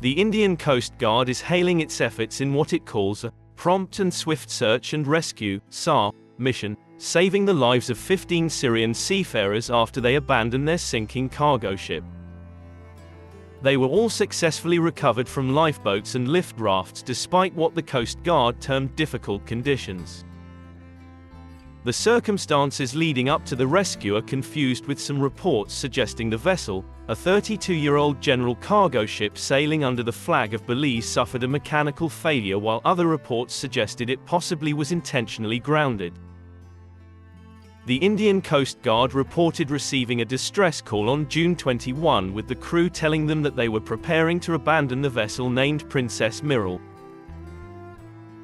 The Indian Coast Guard is hailing its efforts in what it calls a prompt and swift search and rescue (SAR) mission, saving the lives of 15 Syrian seafarers after they abandoned their sinking cargo ship. They were all successfully recovered from lifeboats and lift rafts despite what the Coast Guard termed difficult conditions. The circumstances leading up to the rescue are confused, with some reports suggesting the vessel, a 32-year-old general cargo ship sailing under the flag of Belize, suffered a mechanical failure, while other reports suggested it possibly was intentionally grounded. The Indian Coast Guard reported receiving a distress call on June 21, with the crew telling them that they were preparing to abandon the vessel named Princess Miral.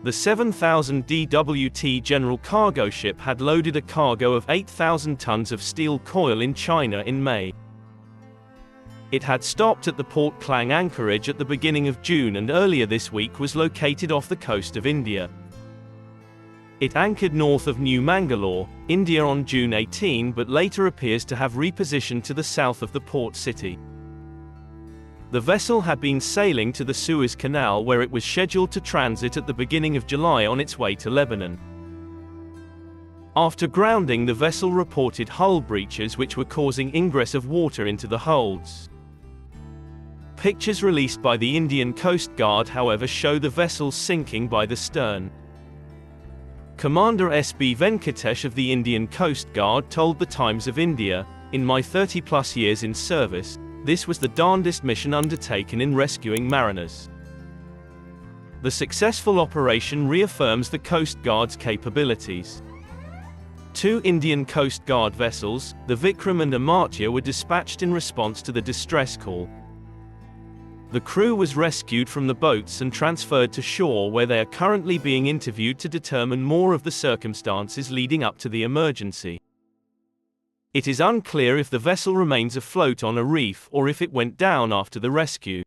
The 7,000 DWT general cargo ship had loaded a cargo of 8,000 tons of steel coil in China in May. It had stopped at the Port Klang anchorage at the beginning of June and earlier this week was located off the coast of India. It anchored north of New Mangalore, India on June 18, but later appears to have repositioned to the south of the port city. The vessel had been sailing to the Suez Canal, where it was scheduled to transit at the beginning of July on its way to Lebanon. After grounding, the vessel reported hull breaches which were causing ingress of water into the holds. Pictures released by the Indian Coast Guard, however, show the vessel sinking by the stern. Commander S.B. Venkatesh of the Indian Coast Guard told the Times of India, "In my 30-plus years in service, this was the darndest mission undertaken in rescuing mariners." The successful operation reaffirms the Coast Guard's capabilities. 2 Indian Coast Guard vessels, the Vikram and Amartya, were dispatched in response to the distress call. The crew was rescued from the boats and transferred to shore, where they are currently being interviewed to determine more of the circumstances leading up to the emergency. It is unclear if the vessel remains afloat on a reef or if it went down after the rescue.